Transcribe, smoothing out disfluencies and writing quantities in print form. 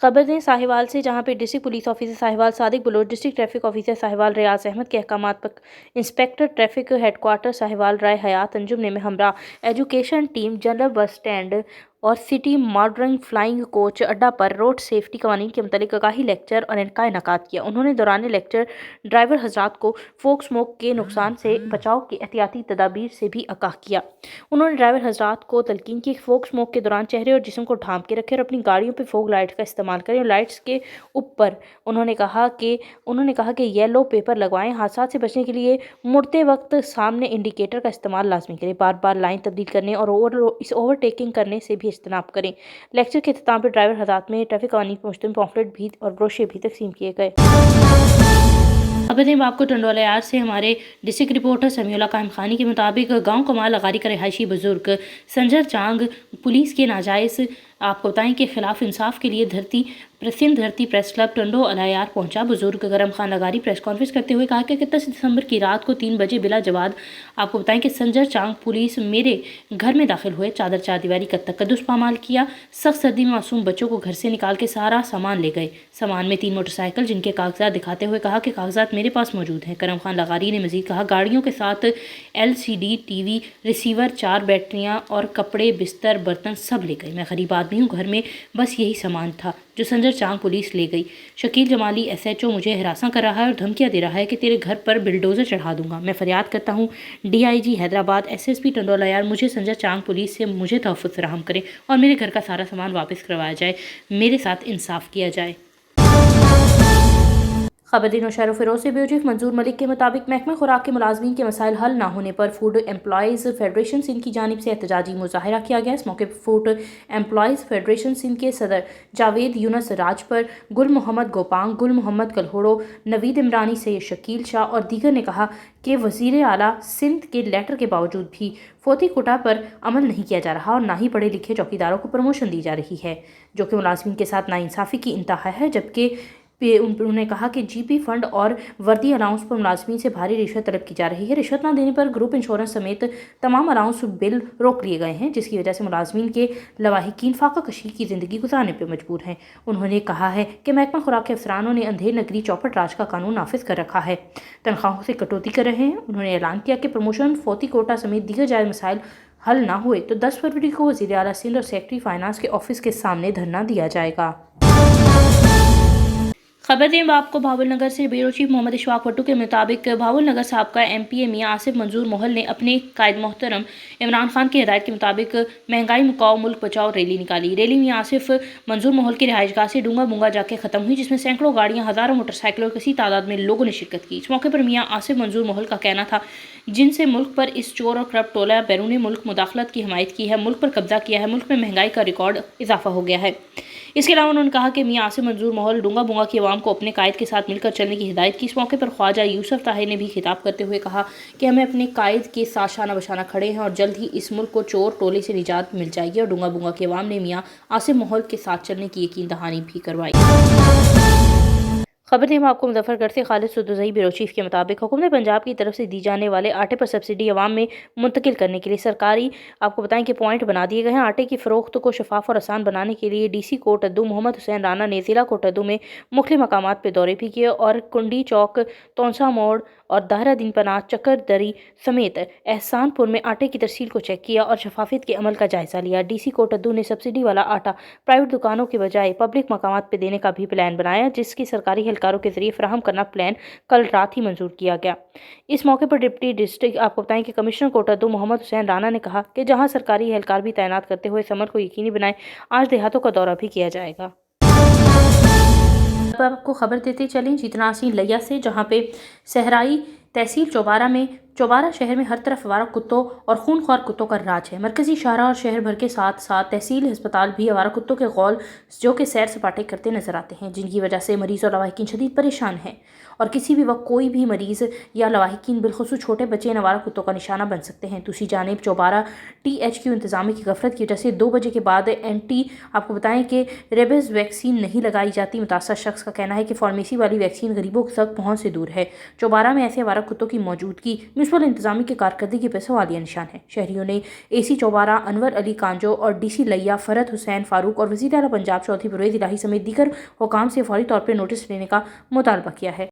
खबर दें साहिवाल से, जहां पे district police officer Sahiwal Sadiq Baloch, district traffic officer Sahiwal Riaz Ahmed के अहकामात पर inspector traffic headquarter Sahiwal Rai Hayat Anjum ने हमरा education team general bus stand और सिटी मॉडर्न फ्लाइंग कोच अड्डा पर रोड सेफ्टी कवानीन के मुतालिक आगाही लेक्चर और का इनकाद किया। उन्होंने दौरान लेक्चर ड्राइवर हजरात को फोक स्मोक के नुकसान से बचाव की एहतियाती तदाबीर से भी आगाह किया। उन्होंने ड्राइवर हजरात को तलकीन की फोक स्मोक के दौरान चेहरे और जिस्म को ढांप के रखें और अपनी गाड़ियों पर फोक लाइट का इस्तेमाल करें और लाइट्स के ऊपर उन्होंने कहा कि येलो पेपर लगवाएं। हादसा से बचने के लिए मुड़ते वक्त सामने इंडिकेटर का इस्तेमाल लाजमी करें। बार बार लाइन तब्दील करने और ओवरटेकिंग करने से भी इज्तनाब करें। लेक्चर के अख्ताम पर ड्राइवर हजरात में ट्रैफिक कानून पर मुश्तमिल पॉम्फलेट भी और ब्रोशर भी तकसीम किए गए। अब दें आपको टंडोला यार्ड से हमारे डिस्ट्रिक्ट रिपोर्टर समीउल्लाह कायम खानी के मुताबिक गांव कमाल अगारी का रिहायशी बुजुर्ग संजर चांग पुलिस के नाजायज़ आपको बताएं कि खिलाफ इंसाफ के लिए सिंध धरती प्रेस क्लब टंडो अलायार पहुंचा। बुजुर्ग गरम खान लगारी प्रेस कॉन्फ्रेंस करते हुए कहा कि 31 दिसंबर की रात को 3 बजे बिला जवाब आपको बताएं कि संजर चांग पुलिस मेरे घर में दाखिल हुए, चादर चारदीवारी का तकद्दुस पामाल किया, सख्त सर्दी में मासूम बच्चों को घर से निकाल के सारा सामान ले गए। सामान में 3 मोटरसाइकिल जिनके कागजात दिखाते हुए कहा कि कागजात मेरे पास मौजूद हैं। करम खान लगारी ने मजीद कहा गाड़ियों के साथ LCD टीवी रिसीवर, 4 बैटरियां और कपड़े बिस्तर बर्तन सब ले गए। मैं गरीब आदमी हूँ, घर में बस यही सामान था जो संजर चांग पुलिस ले गई। शकील जमाली SHO मुझे हिरासा कर रहा है और धमकियां दे रहा है कि तेरे घर पर बिल्डोजर चढ़ा दूंगा। मैं फरियाद करता हूँ DIG हैदराबाद SSP टंडोला यार मुझे संजर चांग पुलिस से मुझे तहफ़्फ़ुज़ फराहम करें और मेरे घर का सारा सामान वापस करवाया जाए, मेरे साथ इंसाफ किया जाए। खबर दिन शहर फिरोज से ब्यूरो चीफ मंजूर मलिक के मुताबिक महकमा खुराक के मुलाजमीन के मसाइल हल ना होने पर फूड एम्प्लॉयज़ फेडरेशन सिंध की जानिब से एहतजाजी मुजाहरा किया गया। इस मौके पर फूड एम्प्लॉयज़ फेडरेशन सिंध के सदर जावेद यूनस राजपर, गुल मोहम्मद गोपांग, गुल मोहम्मद कलहोड़ो, नवीद इमरानी, सैयद शकील शाह और दीगर ने कहा कि वज़ीर आला सिंध के लेटर के बावजूद भी फोती कोटा पर अमल नहीं किया जा रहा और ना ही पढ़े लिखे चौकीदारों को प्रमोशन दी जा रही है, जो कि मुलाजमीन के साथ नाइंसाफ़ी की इंतहा है। जबकि उन्होंने कहा कि GP फंड और वर्दी अलाउंस पर मुलाजमीन से भारी रिश्वत तलब की जा रही है। रिश्वत न देने पर ग्रुप इंश्योरेंस समेत तमाम अलाउंस बिल रोक लिए गए हैं, जिसकी वजह से मुलाजमीन के लवाहिकीन फाका कशी की ज़िंदगी गुजारने पर मजबूर हैं। उन्होंने कहा है कि महकमा खुराक के अफसरानों ने अंधेर नगरी चौपट राज का कानून नाफिज कर रखा है, तनख्वाहों से कटौती कर रहे हैं। उन्होंने ऐलान किया कि प्रमोशन, फोती कोटा समेत दीगर जायज़ मसाइल हल ना हुए तो 10 फरवरी को वज़ीर आला सिंध और सेक्रेटरी फाइनेंस के ऑफिस के सामने धरना दिया जाएगा। खबर दें आपको भावल नगर से ब्यूरो चीफ मोहम्मद इशफाक भट्टू के मुताबिक भावल नगर साहब MPA मियाँ आसिफ मंजूर मोहल ने अपने कायद मोहतरम इमरान खान की हिदायत के मुताबिक महंगाई मुकाओ मुल्क बचाओ रैली निकाली। रैली मियाँ आसिफ मंजूर मोहल की रिहाइशगाह से डूंगा बूंगा जाके खत्म हुई, जिसमें सैकड़ों गाड़ियां, हज़ारों मोटरसाइकिल और किसी तादाद में लोगों ने शिरकत की। इस मौके पर मियाँ आसिफ मंजूर मोहल का कहना था जिनसे मुल्क पर इस चोर और करप्ट टोला बैरून मुल्क मुदाखलत की हमायत की है, मुल्क पर कब्जा किया है, मुल्क में महंगाई का रिकॉर्ड इजाफा हो गया है। इसके अलावा उन्होंने कहा कि मियाँ आसिफ मंजूर मोहल डूंगा बूंगा की आवाम को अपने कायद के साथ मिलकर चलने की हिदायत की। इस मौके पर ख्वाजा यूसुफ ताहिर ने भी खिताब करते हुए कहा कि हमें अपने कायद के साथ शाना बशाना खड़े हैं और जल्द ही इस मुल्क को चोर टोले से निजात मिल जाएगी। और डूंगा बूंगा की आवाम ने मियाँ आसिफ मोहल के साथ चलने की यकीन दहानी भी करवाई। खबर हम आपको मुजफ्फरगढ़ से खालिद सुदुज़ई ब्यूरो चीफ के मुताबिक हुकूमत पंजाब की तरफ से दी जाने वाले आटे पर सब्सिडी अवाम में मुंतकिल करने के लिए सरकारी आपको बताएं कि पॉइंट बना दिए गए हैं। आटे की फ़रोख्त को शफाफ और आसान बनाने के लिए DC कोटद्दू मोहम्मद हुसैन राना ने ज़िला कोटद्दू में मुख्तलिफ मकामात पर दौरे भी किए और कुंडी चौक, तौंसा मोड़ और दाहरा दिन पनाह, चक्कर दरी समेत एहसानपुर में आटे की तरसील को चेक किया और शफाफियत के अमल का जायज़ा लिया। DC कोटद्दू ने सब्सिडी वाला आटा प्राइवेट दुकानों के बजाय पब्लिक मकामात पर देने का भी प्लान बनाया, जिसकी सरकारी एहलकारों के जरिए फराहम करना प्लान कल रात ही मंजूर किया गया। इस मौके पर डिप्टी डिस्ट्रिक्ट आपको बताएं कि कमिश्नर कोटद्दू मोहम्मद हुसैन राना ने कहा कि जहां सरकारी एहलकार भी तैनात करते हुए इस अमल को यकीनी बनाएं, आज देहातों का दौरा भी किया जाएगा। अब आपको खबर देते चलें जीतनासी लिया से, जहां पे सहराई तहसील चौबारा में चौबारा शहर में हर तरफ आवारा कुत्तों और खूनख्वार कुत्तों का राज है। मरकजी शाहरा और शहर भर के साथ साथ तहसील अस्पताल भी आवारा कुत्तों के गौल जो कि सैर सपाटे करते नजर आते हैं, जिनकी वजह से मरीज और लवाहिकीन शदीद परेशान हैं اور کسی بھی وقت کوئی بھی مریض یا لواحقین بالخصوص چھوٹے بچے ان آوارہ کتوں کا نشانہ بن سکتے ہیں۔ دوسری جانب چوبارہ THQ انتظامیہ کی غفلت کی وجہ سے 2 بجے کے بعد آپ کو بتائیں کہ ریبیز ویکسین نہیں لگائی جاتی۔ متاثرہ شخص کا کہنا ہے کہ فارمیسی والی ویکسین غریبوں تک پہنچ سے دور ہے۔ چوبارہ میں ایسے آوارہ کتوں کی موجودگی میونسپل انتظامیہ کی کارکردگی پر سوالیہ نشان ہے۔ شہریوں نے AC چوبارہ انور علی کانجو اور DC لیا فرحت حسین فاروق اور وزیر اعلیٰ پنجاب چودھری پرویز الہی سمیت دیگر حکام سے فوری طور پر نوٹس لینے کا مطالبہ کیا ہے۔